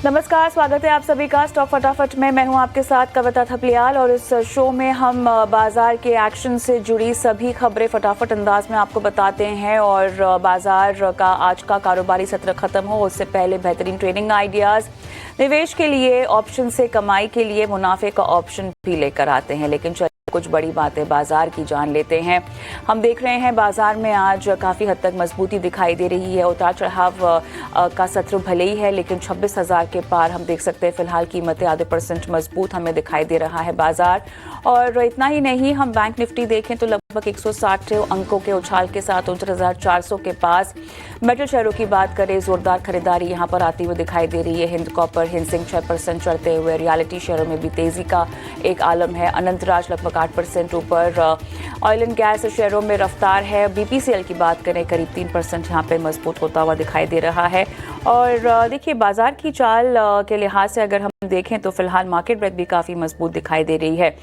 नमस्कार, स्वागत है आप सभी का स्टॉक फटाफट में। मैं हूं आपके साथ कविता थपलियाल और इस शो में हम बाजार के एक्शन से जुड़ी सभी खबरें फटाफट अंदाज में आपको बताते हैं। और बाजार का आज का कारोबारी सत्र खत्म हो उससे पहले बेहतरीन ट्रेडिंग आइडियाज, निवेश के लिए ऑप्शन से कमाई के लिए मुनाफे का ऑप्शन भी लेकर आते हैं। लेकिन कुछ बड़ी बातें बाजार की जान लेते हैं। हम देख रहे हैं बाजार में आज काफ़ी हद तक मजबूती दिखाई दे रही है। उतार चढ़ाव का सत्र भले ही है, लेकिन 26,000 के पार हम देख सकते हैं फिलहाल कीमतें आधे % मजबूत हमें दिखाई दे रहा है बाजार। और इतना ही नहीं, हम बैंक निफ्टी देखें तो लगभग 160 अंकों के उछाल के साथ 59,400 के पास। मेटल शेयरों की बात करें, जोरदार खरीदारी यहां पर आती हुई दिखाई दे रही है। हिंद कॉपर, हिंसिंग 6% चढ़ते हुए। रियलिटी शेयरों में भी तेजी का एक आलम है। अनंतराज लगभग 8% ऊपर। ऑयल एंड गैस शेयरों में रफ्तार है। बीपीसीएल की बात करें, करीब 3% यहाँ पे मजबूत होता हुआ दिखाई दे रहा है। और देखिए, बाजार की चाल के लिहाज से अगर हम देखें तो फिलहाल मार्केट ब्रेथ भी काफ़ी मजबूत दिखाई दे रही है।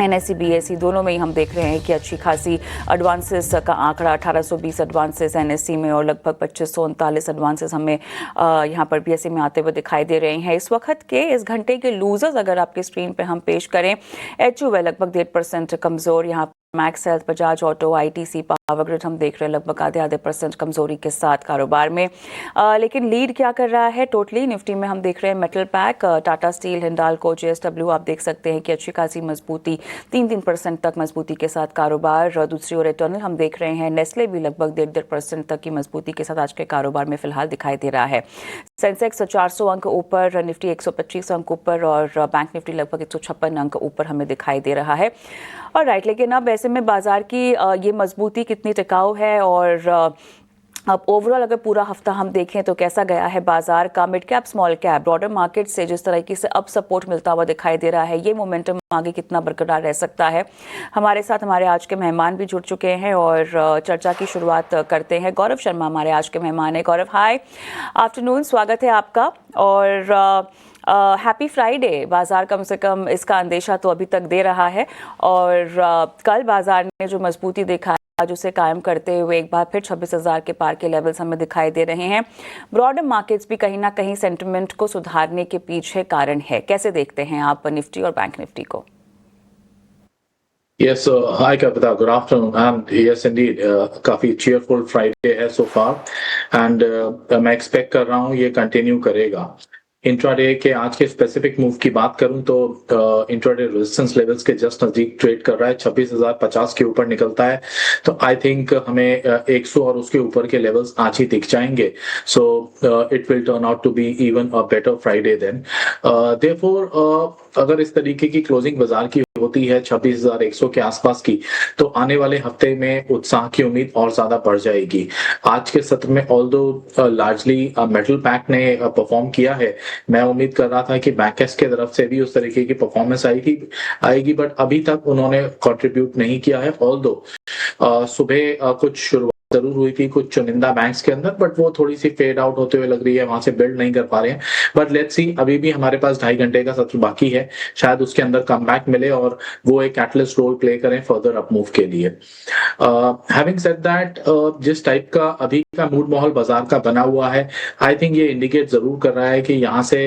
एनएसई बीएसई दोनों में ही हम देख रहे हैं कि अच्छी खासी एडवांसेस का आंकड़ा 1820 एडवांसेस एनएसई में और लगभग 2539 एडवांसेस हमें यहाँ पर बीएसई में आते हुए दिखाई दे रहे हैं। इस वक्त के इस घंटे के लूजर्स अगर आपकी स्क्रीन पे हम पेश करें, एचयूएल लगभग 1.5% कमजोर, यहाँ max health, Bajaj auto, ITC, power grid हम देख रहे हैं लगभग आधे % कमजोरी के साथ कारोबार में। लेकिन लीड क्या कर रहा है टोटली निफ्टी में हम देख रहे हैं metal pack, Tata steel, Hindalco, JSW आप देख सकते हैं कि अच्छी खासी मजबूती 3% तक मजबूती के साथ कारोबार। दूसरी ओर इटर्नल हम देख रहे हैं, नेस्ले भी लगभग 1.5% तक की मजबूती के साथ आज के कारोबार में फिलहाल दिखाई दे रहा है। सेंसेक्स 400 अंक ऊपर, निफ्टी 125 अंक ऊपर और बैंक निफ्टी लगभग 156 अंक ऊपर हमें दिखाई दे रहा है। और राइट, लेकिन अब ऐसे में बाजार की ये मजबूती कितनी टिकाऊ है और अब ओवरऑल अगर पूरा हफ्ता हम देखें तो कैसा गया है बाजार का। Mid cap, small cap, broader market से जिस तरीके से अब सपोर्ट मिलता हुआ दिखाई दे रहा है, ये मोमेंटम आगे कितना बरकरार रह सकता है। हमारे साथ हमारे आज के मेहमान भी जुड़ चुके हैं और चर्चा की शुरुआत करते हैं। गौरव शर्मा हमारे आज के मेहमान हैं। गौरव, हाय, आफ्टरनून, स्वागत है आपका। और हैप्पी फ्राइडे। बाजार कम से कम इसका अंदेशा तो अभी तक दे रहा है और कल बाजार ने जो मजबूती देखा आज उसे कायम करते हुए एक बार फिर 26,000 के पार के लेवल्स हमें दिखाई दे रहे हैं। ब्रॉडर मार्केट्स भी कहीं ना कहीं सेंटिमेंट को सुधारने के पीछे कारण है। कैसे देखते हैं आप निफ्टी और बैंक निफ्टी को? Yes, hi Kapita, good afternoon. And yes, indeed, काफी cheerful Friday है so far, and मैं expect कर रहा हूँ ये continue करेगा। इंट्राडे के आज के स्पेसिफिक मूव की बात करूं तो इंट्राडे रेजिस्टेंस लेवल्स के जस्ट नजदीक ट्रेड कर रहा है। 26,050 के ऊपर निकलता है तो आई थिंक हमें 100 और उसके ऊपर के लेवल्स आज ही दिख जाएंगे। So it will turn out to be even a better Friday then. Therefore अगर इस तरीके की क्लोजिंग बाजार की होती है 26,100 के आसपास की, तो आने वाले हफ्ते में उत्साह की उम्मीद और ज्यादा बढ़ जाएगी। आज के सत्र में ऑल्दो लार्जली मेटल पैक ने परफॉर्म किया है, मैं उम्मीद कर रहा था कि बैंकर्स के तरफ से भी उस तरीके की परफॉर्मेंस आएगी, बट अभी तक उन्होंने कंट्रीब्यूट नहीं किया है। ऑल्दो सुबह कुछ शुरुआत जरूर हुई थी कुछ चुनिंदा बैंक्स के अंदर, बट वो थोड़ी सी फेड आउट होते हुए लग रही है, वहां से बिल्ड नहीं कर पा रहे हैं। बट लेट्स सी, अभी भी हमारे पास 2.5 घंटे का सत्र बाकी है, शायद उसके अंदर कमबैक मिले और वो एक कैटलिस्ट रोल प्ले करें फर्दर अप मूव के लिए। हैविंग सेड दैट, जिस टाइप का अभी का मूड माहौल बाजार का बना हुआ है, आई थिंक ये इंडिकेट जरूर कर रहा है कि यहाँ से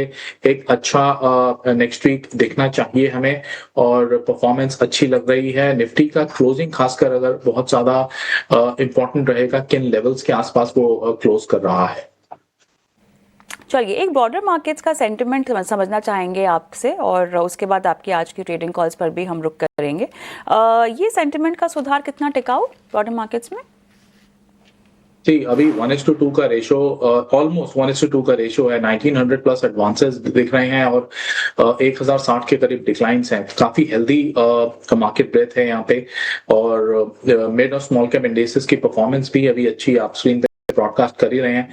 एक अच्छा नेक्स्ट वीक दिखना चाहिए हमें और परफॉर्मेंस अच्छी लग रही है। निफ्टी का क्लोजिंग खासकर अगर बहुत ज्यादा इंपॉर्टेंट रहेगा, किन लेवल्स के आसपास वो क्लोज कर रहा है। चलिए, एक ब्रॉडर मार्केट्स का सेंटिमेंट समझना चाहेंगे आपसे और उसके बाद आपकी आज की ट्रेडिंग कॉल्स पर भी हम रुक करेंगे। ये सेंटिमेंट का सुधार कितना टिकाऊ ब्रॉडर मार्केट्स में? जी, अभी 1:2 का रेशो, ऑलमोस्ट 1:2 का रेशो है। 1900 प्लस एडवांसेस दिख रहे हैं और 1060 के करीब डिक्लाइंस हैं। काफी हेल्दी मार्केट ब्रेथ है यहाँ पे और मिड और स्मॉल कैप इंडेक्सेस की परफॉर्मेंस भी अभी अच्छी आप स्क्रीन पे ब्रॉडकास्ट कर ही रहे हैं।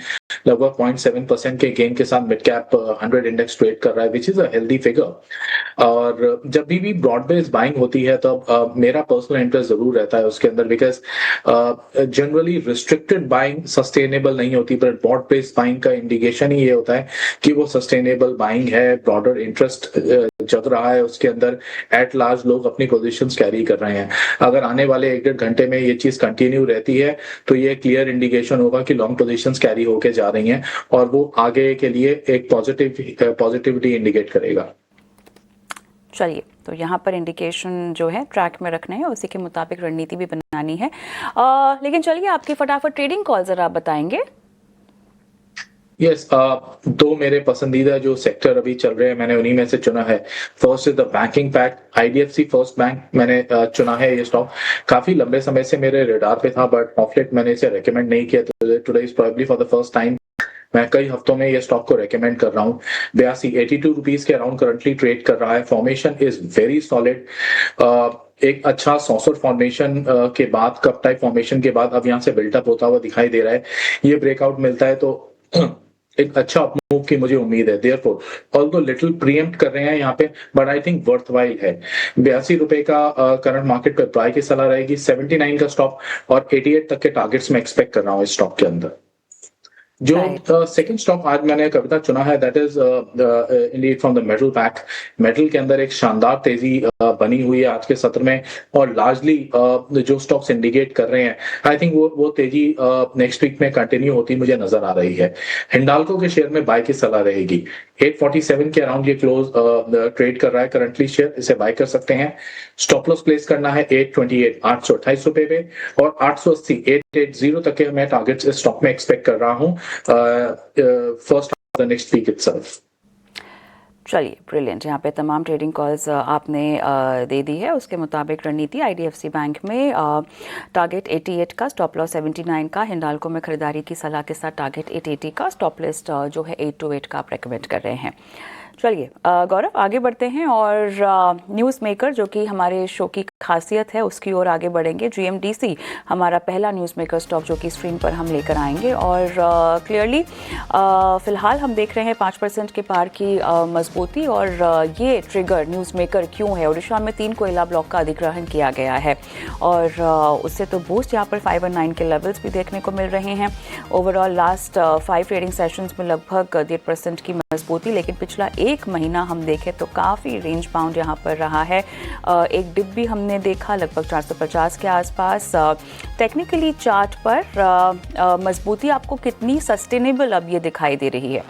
लगभग 0.7% के गेन के साथ मिड कैप 100 इंडेक्स ट्रेड कर रहा है, which is a healthy figure. और जब भी ब्रॉड बेस्ड बाइंग होती है तब मेरा पर्सनल इंटरेस्ट जरूर रहता है उसके अंदर, because generally restricted buying sustainable नहीं होती, पर ब्रॉड बेस्ड बाइंग का इंडिकेशन ही ये होता है कि वो सस्टेनेबल बाइंग है, ब्रॉडर इंटरेस्ट जग रहा है उसके अंदर, एट लार्ज लोग अपनी पोजीशंस कैरी कर रहे हैं। अगर आने वाले 1-1.5 घंटे में ये चीज कंटिन्यू रहती है तो ये क्लियर इंडिकेशन होगा कि लॉन्ग पोजीशंस कैरी होके जा रही हैं और वो आगे के लिए एक पॉजिटिविटी इंडिकेट करेगा। चलिए, तो यहाँ पर इंडिकेशन जो है ट्रैक में रखना है, उसी के मुताबिक रणनीति भी बनानी है। लेकिन चलिए, आपकी फटाफट ट्रेडिंग कॉल जरा आप बताएंगे। यस, दो मेरे पसंदीदा जो सेक्टर अभी चल रहे हैं मैंने उन्हीं में से चुना है। First is the banking pack, IDFC first bank मैंने चुना है। ये स्टॉक काफी लंबे समय से मेरे रडार पे था, बट ऑफ लेट मैंने इसे रेकमेंड नहीं किया। Today is probably for the first time मैं कई हफ्तों में ये स्टॉक को रेकमेंड कर रहा हूँ। 82 रुपीज के अराउंड करंटली ट्रेड कर रहा है। Formation is very solid. एक अच्छा सॉसर फॉर्मेशन के बाद, कप टाइप फॉर्मेशन के बाद अब यहाँ से बिल्टअप होता हुआ दिखाई दे रहा है। ये ब्रेकआउट मिलता है तो एक अच्छा मूव की मुझे उम्मीद है। देयरफॉर ऑल्दो लिटिल प्रीएम्प्ट कर रहे हैं यहाँ पे, बट आई थिंक वर्थवाइल है। 82 रुपए का करंट मार्केट पे बाय की सलाह रहेगी। 79 का स्टॉप और 88 तक के टारगेट्स में एक्सपेक्ट कर रहा हूँ इस स्टॉक के अंदर। जो सेकंड स्टॉक आज मैंने कविता चुना है, that is Indeed from the metal pack. Metal के अंदर एक शानदार तेजी बनी हुई है आज के सत्र में, और लार्जली जो स्टॉक्स इंडिकेट कर रहे हैं, आई थिंक वो तेजी नेक्स्ट वीक में कंटिन्यू होती मुझे नजर आ रही है। हिंडाल्को के शेयर में बाय की सलाह रहेगी। 847 के अराउंड ये क्लोज ट्रेड कर रहा है करंटली शेयर, इसे बाय कर सकते हैं। स्टॉप लॉस प्लेस करना है 828 828 रुपए पे, और 880 880 तक के मैं टारगेट्स इस स्टॉक में एक्सपेक्ट कर रहा हूं first of the next week itself. चलिए, ब्रिलियंट। यहाँ पे तमाम ट्रेडिंग कॉल्स आपने दे दी है, उसके मुताबिक रणनीति। IDFC बैंक में टारगेट 88 का, स्टॉप लॉस 79 का। हिंडाल्को में खरीदारी की सलाह के साथ टारगेट 880 का, स्टॉप लिस्ट जो है 828 का आप रेकमेंड कर रहे हैं। चलिए गौरव, आगे बढ़ते हैं और न्यूज़ मेकर जो कि हमारे शो की खासियत है उसकी ओर आगे बढ़ेंगे। GMDC हमारा पहला न्यूज़ मेकर स्टॉक जो कि स्क्रीन पर हम लेकर आएंगे, और क्लियरली फ़िलहाल हम देख रहे हैं 5% के पार की मजबूती। और ये ट्रिगर न्यूज़ मेकर क्यों है? ओडिशा में 3 कोयला ब्लॉक का अधिग्रहण किया गया है, और उससे तो बूस्ट यहाँ पर 5 और 9 के लेवल्स भी देखने को मिल रहे हैं। ओवरऑल लास्ट 5 ट्रेडिंग सेशंस में लगभग 1.5% की मजबूती, लेकिन पिछला एक महीना हम देखें तो काफ़ी रेंज बाउंड यहाँ पर रहा है। एक डिप भी हमने देखा लगभग 450 के आसपास। टेक्निकली चार्ट पर मजबूती आपको कितनी सस्टेनेबल अब ये दिखाई दे रही है?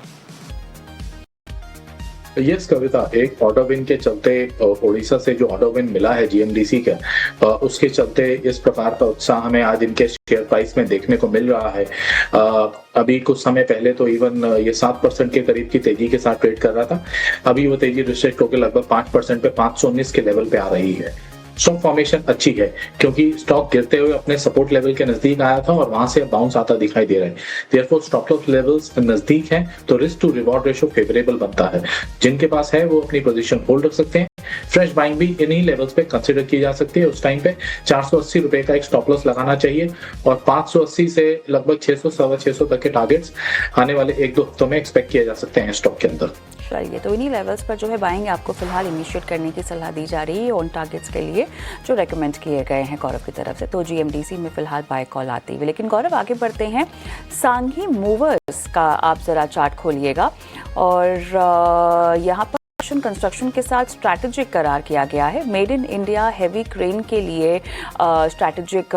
यस कविता, एक ऑर्डर विन के चलते ओडिशा से जो ऑर्डर विन मिला है GMDC का, उसके चलते इस प्रकार का उत्साह हमें आज इनके शेयर प्राइस में देखने को मिल रहा है। अभी कुछ समय पहले तो इवन ये 7% के करीब की तेजी के साथ ट्रेड कर रहा था। अभी वो तेजी रिस्ट्रिक्ट होकर लगभग 5% पे 519 के लेवल पे आ रही है। स्टॉक फॉर्मेशन अच्छी है क्योंकि स्टॉक गिरते हुए अपने सपोर्ट लेवल के नजदीक आया था और वहां से बाउंस आता दिखाई दे रहा है। देयरफॉर स्टॉप लॉस लेवल्स नजदीक हैं तो risk to reward ratio favourable बनता है। जिनके पास है वो अपनी पोजीशन होल्ड रख सकते हैं। फ्रेश बाइंग भी इन्हीं लेवल्स पे कंसीडर की जा सकती है। उस टाइम पे 480 रुपए का एक स्टॉप लॉस लगाना चाहिए, और 580 से लगभग 600 सवा 600 तक के टारगेट्स आने वाले 1-2 हफ्तों में एक्सपेक्ट किए जा सकते हैं स्टॉक के अंदर। चलिए, तो इन्हीं लेवल्स पर जो है बाइंग आपको फिलहाल इनिशिएट करने की सलाह दी जा रही है उन टारगेट्स के लिए जो रेकमेंड किए गए हैं गौरव की तरफ से। तो GMDC में फिलहाल बाय कॉल आती है। लेकिन गौरव, आगे बढ़ते हैं। सांघी मूवर्स का आप जरा चार्ट खोलिएगा, और यहाँ पर कंस्ट्रक्शन के साथ स्ट्रैटेजिक करार किया गया है। Made in India heavy crane के लिए स्ट्रैटेजिक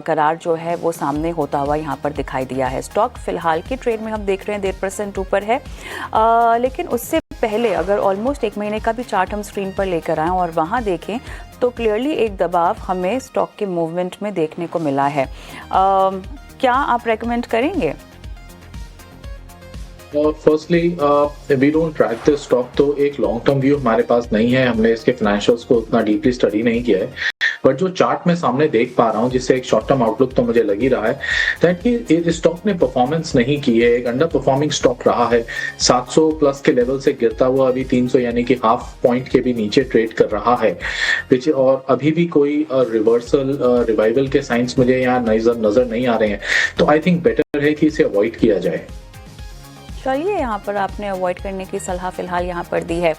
करार जो है वो सामने होता हुआ यहाँ पर दिखाई दिया है। स्टॉक फिलहाल की ट्रेड में हम देख रहे हैं 1.5% ऊपर है, लेकिन उससे पहले अगर ऑलमोस्ट 1 महीने का भी चार्ट हम स्क्रीन पर लेकर आएँ और वहाँ देखें तो क्लियरली एक दबाव हमें स्टॉक के मूवमेंट में देखने को मिला है। क्या आप रेकमेंड करेंगे? Firstly we don't track this stock, तो एक लॉन्ग टर्म व्यू हमारे पास नहीं है। हमने इसके फाइनेंशियल्स को उतना डीपली स्टडी नहीं किया है, बट जो चार्ट मैं सामने देख पा रहा हूँ जिससे एक शॉर्ट टर्म आउटलुक तो मुझे लग ही रहा है दैट कि इस स्टॉक ने परफॉर्मेंस नहीं की है। एक अंडर परफॉर्मिंग स्टॉक रहा है। 700 प्लस के लेवल से गिरता हुआ अभी 300 यानी कि हाफ पॉइंट के भी नीचे ट्रेड कर रहा है, और अभी भी कोई रिवर्सल रिवाइवल के साइंस मुझे यहाँ नजर नहीं आ रहे हैं। तो आई थिंक बेटर है कि इसे अवॉइड किया जाए। चलिए, यहाँ पर आपने अवॉइड करने की सलाह फिलहाल यहाँ पर दी है।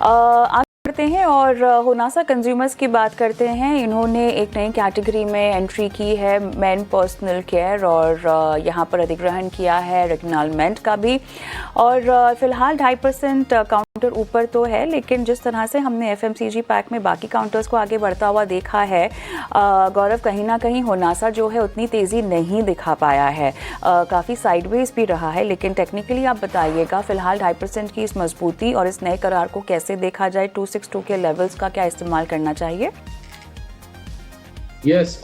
आगे बढ़ते हैं और होनासा कंज्यूमर्स की बात करते हैं। इन्होंने एक नई कैटेगरी में एंट्री की है, मेन पर्सनल केयर, और यहाँ पर अधिग्रहण किया है रेटिनॉलमेंट का भी। और फिलहाल 2.5% काउंटर ऊपर तो है, लेकिन जिस तरह से हमने एफएमसीजी पैक में बाकी काउंटर्स को आगे बढ़ता हुआ देखा है गौरव, कहीं ना कहीं होनासा जो है उतनी तेज़ी नहीं दिखा पाया है, काफ़ी साइडवेज भी रहा है। लेकिन टेक्निकली आप बताइएगा फिलहाल 2.5% की इस मजबूती और इस नए करार को कैसे देखा जाए? 262 के लेवल्स का क्या इस्तेमाल करना चाहिए? यस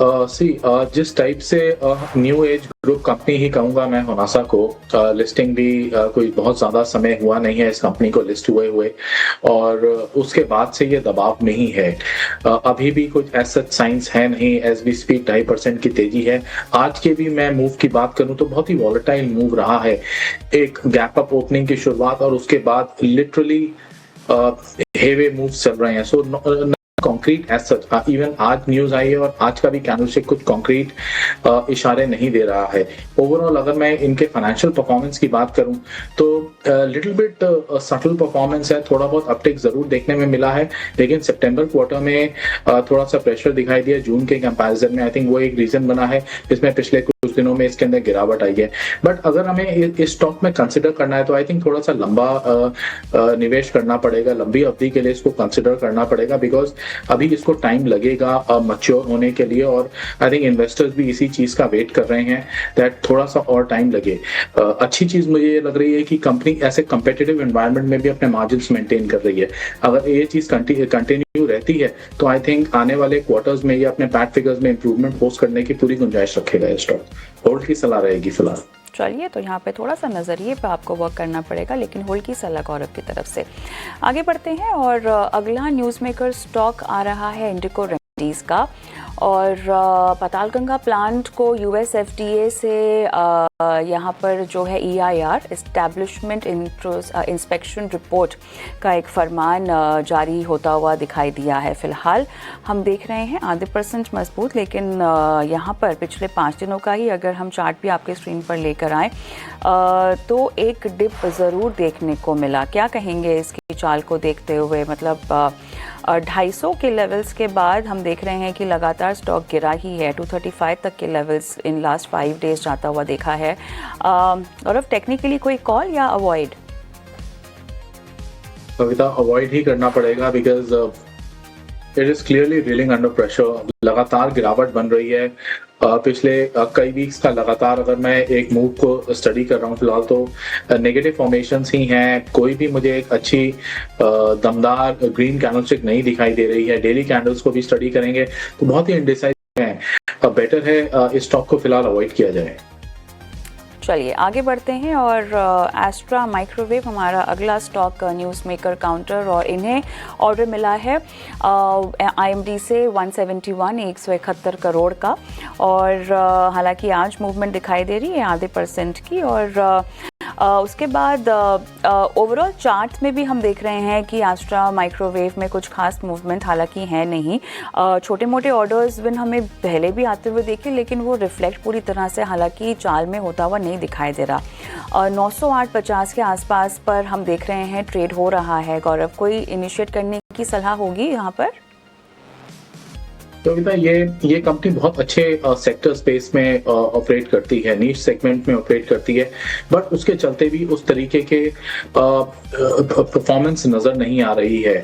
जिस टाइप से न्यू एज ग्रुप कंपनी ही कहूंगा मैं होनासा को, लिस्टिंग भी कोई बहुत ज़्यादा समय हुआ नहीं है इस कंपनी को लिस्ट हुए और उसके बाद से ये दबाव नहीं है। अभी भी कुछ ऐसा साइंस है नहीं, एज वी स्पीक 2.5% की तेजी है। आज के भी मैं मूव की बात करूं तो बहुत ही वॉलेटाइल मूव रहा है। एक गैप अप ओपनिंग की शुरुआत और उसके बाद लिटरली हेवे मूव चल रहे हैं। सो कॉन्क्रीट एज सच, इवन आज न्यूज आई है और आज का भी कैंडलस्टिक कुछ कॉन्क्रीट इशारे नहीं दे रहा है। ओवरऑल अगर मैं इनके फाइनेंशियल परफॉर्मेंस की बात करूं तो लिटिल बिट सटल परफॉर्मेंस है, थोड़ा बहुत अपटिक जरूर देखने में मिला है, लेकिन सितंबर क्वार्टर में थोड़ा सा प्रेशर दिखाई दिया जून के कंपैरिजन में। आई थिंक वो एक रीजन बना है जिसमें पिछले कुछ दिनों में इसके अंदर गिरावट आई है। बट अगर हमें इस स्टॉक में कंसिडर करना है तो आई थिंक थोड़ा सा लंबा निवेश करना पड़ेगा, लंबी अवधि के लिए इसको कंसिडर करना पड़ेगा, बिकॉज अभी इसको टाइम लगेगा मैच्योर होने के लिए। और आई थिंक इन्वेस्टर्स भी इसी चीज का वेट कर रहे हैं दैट थोड़ा सा और टाइम लगे। अच्छी चीज मुझे ये लग रही है कि कंपनी ऐसे कंपेटिटिव एनवायरनमेंट में भी अपने मार्जिन्स मेंटेन कर रही है। अगर ये चीज कंटिन्यू रहती है तो आई थिंक आने वाले क्वार्टर्स में ये अपने पैट फिगर्स में इंप्रूवमेंट पोस्ट करने की पूरी गुंजाइश रखेगा। ये स्टॉक होल्ड की सलाह रहेगी फिलहाल। चलिए, तो यहाँ पे थोड़ा सा नज़रिए पे आपको वर्क करना पड़ेगा, लेकिन होल्ड की सलाह गौरव की तरफ से। आगे बढ़ते हैं और अगला न्यूज़ मेकर स्टॉक आ रहा है इंडिको रेमेडीज़ का। और पातालगंगा प्लांट को यूएस एफडीए से यहाँ पर जो है EIR एस्टैब्लिशमेंट इंस्पेक्शन रिपोर्ट का एक फरमान जारी होता हुआ दिखाई दिया है। फिलहाल हम देख रहे हैं 0.5% मजबूत, लेकिन यहाँ पर पिछले 5 दिनों का ही अगर हम चार्ट भी आपके स्क्रीन पर लेकर आएँ तो एक डिप ज़रूर देखने को मिला। क्या कहेंगे इसकी चाल को देखते हुए? मतलब 250 के लेवल्स के बाद हम देख रहे हैं कि लगातार स्टॉक गिरा ही है। 235 तक के लेवल्स इन लास्ट 5 डेज जाता हुआ देखा है। और अब टेक्निकली कोई कॉल या अवॉइड? कविता, अवॉइड ही करना पड़ेगा, because it is clearly reeling under pressure. लगातार गिरावट बन रही है। पिछले कई वीक्स का लगातार अगर मैं एक मूव को स्टडी कर रहा हूँ फिलहाल तो नेगेटिव फॉर्मेशंस ही हैं। कोई भी मुझे एक अच्छी दमदार ग्रीन कैंडलस्टिक नहीं दिखाई दे रही है। डेली कैंडल्स को भी स्टडी करेंगे तो बहुत ही इंडिसाइसिव है। बेटर है इस स्टॉक को फिलहाल अवॉइड किया जाए। चलिए आगे बढ़ते हैं और एस्ट्रा माइक्रोवेव हमारा अगला स्टॉक न्यूज़ मेकर काउंटर, और इन्हें ऑर्डर मिला है IMD से 171 करोड़ का। और हालांकि आज मूवमेंट दिखाई दे रही है 0.5% की। और उसके बाद ओवरऑल चार्ट्स में भी हम देख रहे हैं कि एस्ट्रा माइक्रोवेव में कुछ खास मूवमेंट हालांकि है नहीं। छोटे मोटे ऑर्डर्स विन हमें पहले भी आते हुए देखे, लेकिन वो रिफ्लेक्ट पूरी तरह से हालांकि चाल में होता हुआ नहीं दिखाई दे रहा। 908.50 के आसपास पर हम देख रहे हैं ट्रेड हो रहा है। गौरव, कोई इनिशिएट करने की सलाह होगी यहाँ पर? तो ये कंपनी बहुत अच्छे सेक्टर स्पेस में ऑपरेट करती है, नीश सेगमेंट में ऑपरेट करती है, बट उसके चलते भी उस तरीके के परफॉर्मेंस नजर नहीं आ रही है।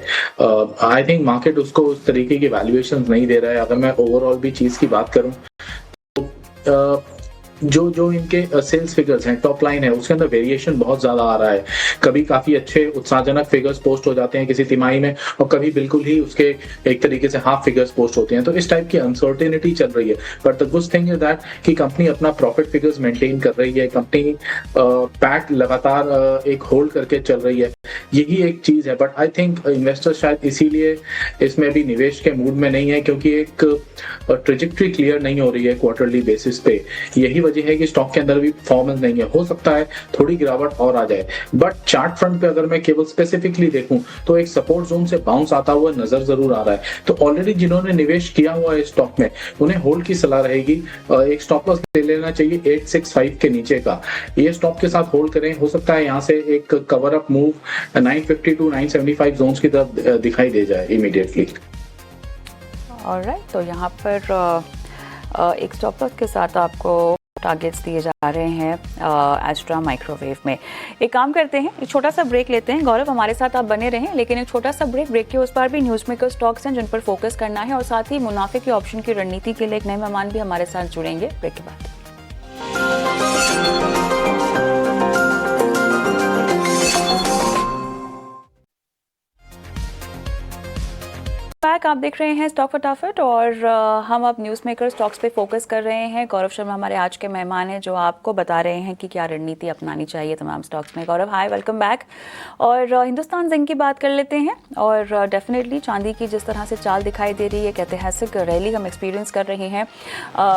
आई थिंक मार्केट उसको उस तरीके की वैल्यूएशन नहीं दे रहा है। अगर मैं ओवरऑल भी चीज की बात करूं तो जो इनके सेल्स फिगर्स हैं, टॉप लाइन है, उसके अंदर वेरिएशन बहुत ज्यादा आ रहा है। कभी काफी अच्छे उत्साहजनक फिगर्स पोस्ट हो जाते हैं किसी तिमाही में, और कभी बिल्कुल ही उसके एक तरीके से हाफ फिगर्स पोस्ट होते हैं। तो इस टाइप की अनसर्टेनिटी चल रही है। But the good thing is that कि कंपनी अपना प्रॉफिट फिगर्स मेंटेन कर रही है। कंपनी पैट लगातार एक होल्ड करके चल रही है। यही एक चीज है। बट आई थिंक इन्वेस्टर शायद इसीलिए इसमें भी निवेश के मूड में नहीं है, क्योंकि एक ट्रेजेक्ट्री क्लियर नहीं हो रही है क्वार्टरली बेसिस पे। यही वजह वजह है कि स्टॉक के अंदर भी परफॉर्मेंस नहीं है। हो सकता है थोड़ी गिरावट और आ जाए, बट चार्ट फ्रंट पे अगर मैं केवल स्पेसिफिकली देखूं तो एक सपोर्ट जोन से बाउंस आता हुआ नजर जरूर आ रहा है। तो ऑलरेडी जिन्होंने निवेश किया हुआ है स्टॉक में उन्हें होल्ड की सलाह रहेगी। एक स्टॉप लॉस ले लेना चाहिए 865 के नीचे का, ये स्टॉप के साथ होल्ड करें। हो सकता है यहाँ से एक cover up move 950 to 975 zones की तरफ दिखाई दे जाए इमीडिएटली। ऑलराइट, तो यहाँ पर एक स्टॉप लॉस के साथ आपको टारगेट्स दिए जा रहे हैं एस्ट्रा माइक्रोवेव में। एक काम करते हैं, एक छोटा सा ब्रेक लेते हैं। गौरव हमारे साथ आप बने रहें, लेकिन एक छोटा सा ब्रेक के उस पर भी न्यूज़ मेकर स्टॉक्स हैं जिन पर फोकस करना है, और साथ ही मुनाफे की ऑप्शन की रणनीति के लिए एक नए मेहमान भी हमारे साथ जुड़ेंगे ब्रेक के बाद। आप देख रहे हैं स्टॉक फटाफट, और हम अब न्यूज़ मेकर स्टॉक्स पे फोकस कर रहे हैं। गौरव शर्मा हमारे आज के मेहमान हैं जो आपको बता रहे हैं कि क्या रणनीति अपनानी चाहिए तमाम स्टॉक्स में। गौरव हाय, वेलकम बैक। और हिंदुस्तान जिंक की बात कर लेते हैं, और डेफिनेटली चांदी की जिस तरह से चाल दिखाई दे रही है, एक ऐतिहासिक रैली हम एक्सपीरियंस कर रहे हैं।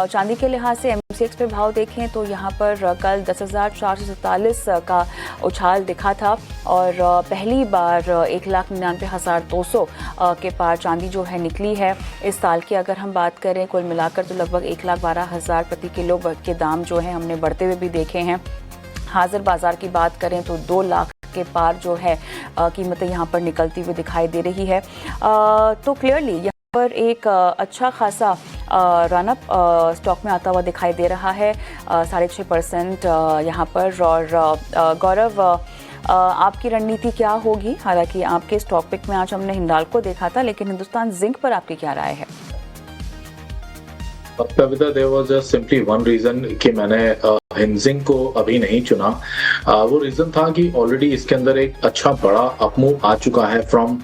चांदी के लिहाज से MCX पे भाव देखें तो यहाँ पर कल 10,447 का उछाल दिखा था, और पहली बार 1,99,200 के पार चांदी जो है निकली है। इस साल की अगर हम बात करें कुल मिलाकर तो लगभग 1,12,000 प्रति किलो के दाम जो है हमने बढ़ते हुए भी देखे हैं। हाजिर बाजार की बात करें तो 2 लाख के पार जो है कीमतें यहाँ पर निकलती हुई दिखाई दे रही है। तो क्लियरली यहाँ पर एक अच्छा खासा रनअप स्टॉक में आता हुआ दिखाई दे रहा है, 6.5% यहाँ पर। और गौरव, आपकी रणनीति क्या होगी? हालांकि आपके स्टॉक पिक में आज हमने हिंडाल्को देखा था, लेकिन हिंदुस्तान जिंक पर आपकी क्या राय है? Kavita, there was just simply one reason कि मैंने हिंजिंग को अभी नहीं चुना। वो रीजन था कि ऑलरेडी इसके अंदर एक अच्छा बड़ा अपमूव आ चुका है फ्रॉम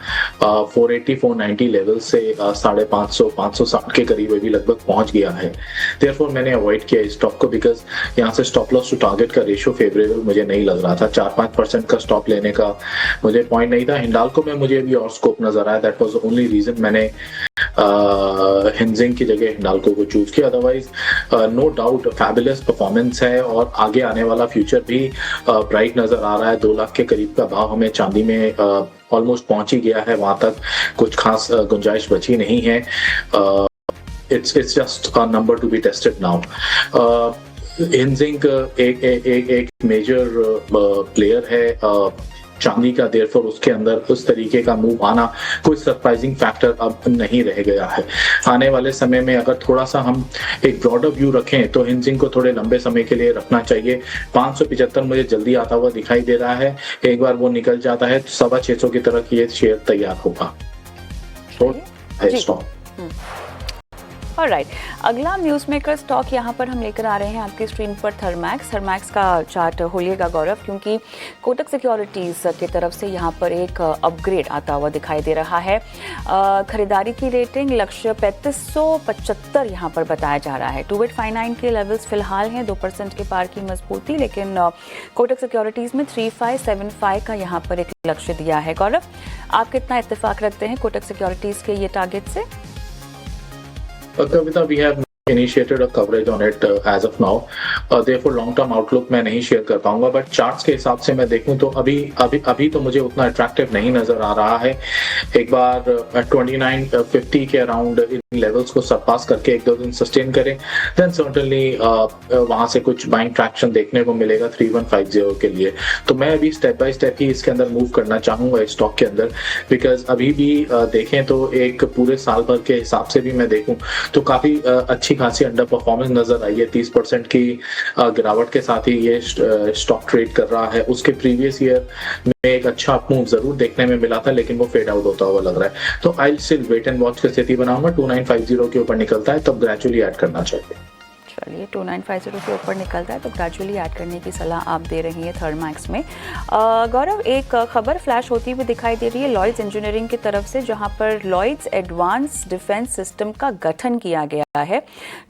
480-490 लेवल से 550-560 के करीब अभी लगभग पहुंच गया है। देयरफॉर मैंने अवॉइड किया इस स्टॉक को, बिकॉज यहाँ से स्टॉप लॉस टू टारगेट का रेशियो फेवरेबल मुझे नहीं लग रहा था। 4-5% का स्टॉप लेने का मुझे पॉइंट नहीं था। हिंडाल्को में मुझे अभी और स्कोप नजर आया, that was the only reason मैंने हिंजिंग की जगह हिंडाल्को को चूज किया। Otherwise no doubt fabulous performance है, और आगे आने वाला फ्यूचर भी ब्राइट नजर आ रहा है। 2 लाख के करीब का भाव हमें चांदी में ऑलमोस्ट पहुंच ही गया है, वहां तक कुछ खास गुंजाइश बची नहीं है। It's just a number to be tested now. Hindzinc एक मेजर प्लेयर है चांदी का, देयरफॉर उसके अंदर उस तरीके का मूव आना कोई सरप्राइजिंग फैक्टर अब नहीं रह गया है। आने वाले समय में अगर थोड़ा सा हम एक ब्रॉडर व्यू रखें तो हिंजिंग को थोड़े लंबे समय के लिए रखना चाहिए। 575 मुझे जल्दी आता हुआ दिखाई दे रहा है, एक बार वो निकल जाता है तो 650 की तरफ ये शेयर तैयार होगा। ऑलराइट, अगला न्यूज़ मेकर स्टॉक यहाँ पर हम लेकर आ रहे हैं आपकी स्क्रीन पर थर्मैक्स का चार्ट होलिएगा गौरव, क्योंकि कोटक सिक्योरिटीज़ की तरफ से यहाँ पर एक अपग्रेड आता हुआ दिखाई दे रहा है। खरीदारी की रेटिंग लक्ष्य 3575 यहाँ पर बताया जा रहा है। 2859 के लेवल्स फिलहाल हैं, 2% के पार की मजबूती, लेकिन कोटक सिक्योरिटीज़ में 3575 का यहाँ पर एक लक्ष्य दिया है। गौरव, आप कितना इत्तेफाक रखते हैं कोटक सिक्योरिटीज़ के ये टारगेट से? Kavita, we have initiated a coverage on it as of now. Therefore long term outlook मैं नहीं शेयर कर पाऊंगा, बट चार्ट्स के हिसाब से मैं देखूं तो अभी तो मुझे उतना अट्रैक्टिव नहीं नजर आ रहा है। एक बार 2950 के अराउंड इन लेवल्स को सरपास करके 1-2 दिन सस्टेन करें, देन सर्टेनली वहां से कुछ बाइंग ट्रैक्शन देखने को मिलेगा 3150 के लिए। तो मैं अभी स्टेप बाय स्टेप ही इसके अंदर मूव करना चाहूंगा इस स्टॉक के अंदर, बिकॉज अभी भी देखें तो एक पूरे साल भर के हिसाब से भी मैं देखूं तो काफी अच्छी खासी अंडर परफॉर्मेंस नजर आई है। 30% की गिरावट के साथ ही ये स्टॉक ट्रेड कर रहा है। उसके प्रीवियस ईयर में एक अच्छा मूव जरूर देखने में मिला था, लेकिन वो फेड आउट होता हुआ लग रहा है। तो I still wait and watch की स्थिति बनाऊंगा। 2950 के ऊपर निकलता है तब ग्रेजुअली ऐड करना चाहिए। चलिए, 2950 के ऊपर निकलता है तो ग्रेजुअली ऐड करने की सलाह आप दे रही हैं थर्मैक्स में। गौरव, एक खबर फ्लैश होती हुई दिखाई दे रही है लॉयड्स इंजीनियरिंग की तरफ से, जहां पर लॉयड्स एडवांस डिफेंस सिस्टम का गठन किया गया है।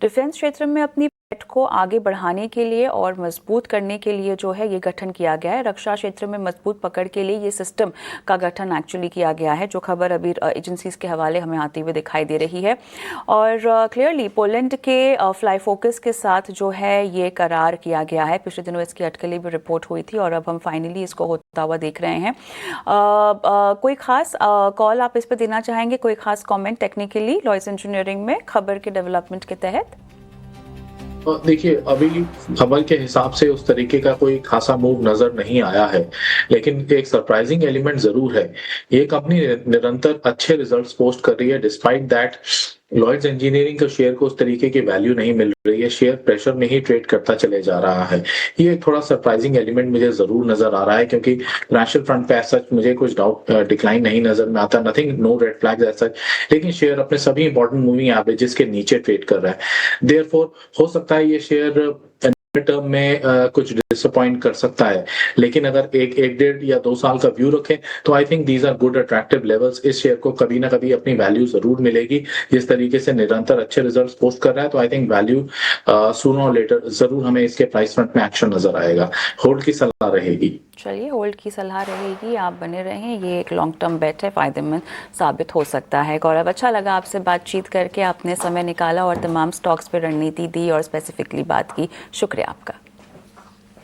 डिफेंस क्षेत्र में अपनी को आगे बढ़ाने के लिए और मजबूत करने के लिए जो है ये गठन किया गया है। रक्षा क्षेत्र में मजबूत पकड़ के लिए ये सिस्टम का गठन एक्चुअली किया गया है, जो खबर अभी एजेंसीज के हवाले हमें आती हुई दिखाई दे रही है। और क्लियरली पोलैंड के फ्लाई फोकस के साथ जो है ये करार किया गया है। पिछले दिनों इसकी अटकली भी रिपोर्ट हुई थी और अब हम फाइनली इसको होता हुआ देख रहे हैं। कोई खास कॉल आप इस पर देना चाहेंगे, कोई खास कमेंट टेक्निकली लॉयड्स इंजीनियरिंग में खबर के डेवलपमेंट के तहत? देखिए, अभी खबर के हिसाब से उस तरीके का कोई खासा मूव नजर नहीं आया है, लेकिन एक सरप्राइजिंग एलिमेंट जरूर है। ये कंपनी निरंतर अच्छे रिजल्ट्स पोस्ट कर रही है, डिस्पाइट दैट लॉयड्स इंजीनियरिंग के शेयर को उस तरीके की वैल्यू नहीं मिल रही है, शेयर प्रेशर में ही ट्रेड करता चले जा रहा है। ये एक थोड़ा सरप्राइजिंग एलिमेंट मुझे जरूर नजर आ रहा है, क्योंकि नेशनल फ्रंट पे सच मुझे कुछ डाउट डिक्लाइन नहीं नजर में आता, nothing, no red flags as such, लेकिन शेयर अपने सभी इंपॉर्टेंट मूविंग एवरेजेस के नीचे ट्रेड कर रहा है। देयरफॉर हो सकता है ये शेयर टर्म में कुछ डिसअपॉइंट कर सकता है, लेकिन अगर एक डेढ़ या 2 साल का व्यू रखें तो I think these are good attractive levels. इस शेयर को कभी ना कभी अपनी वैल्यू जरूर मिलेगी। जिस तरीके से निरंतर अच्छे रिजल्ट्स पोस्ट कर रहा है, तो आई थिंक वैल्यू सूनर और लेटर जरूर हमें इसके प्राइस फ्रंट में एक्शन नजर आएगा। होल्ड की सलाह रहेगी। चलिए, होल्ड की सलाह रहेगी, आप बने रहें, ये एक लॉन्ग टर्म बेट है, फायदेमंद साबित हो सकता है। गौरव, अच्छा लगा आपसे बातचीत करके, आपने समय निकाला और तमाम स्टॉक्स पे रणनीति दी और स्पेसिफिकली बात की, शुक्रिया आपका।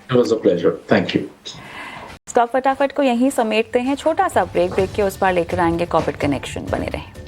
It was a pleasure. Thank you. Stock फटाफट को यहीं समेटते हैं, छोटा सा ब्रेक के उस पर लेकर आएंगे कॉर्पोरेट कनेक्शन, बने रहें।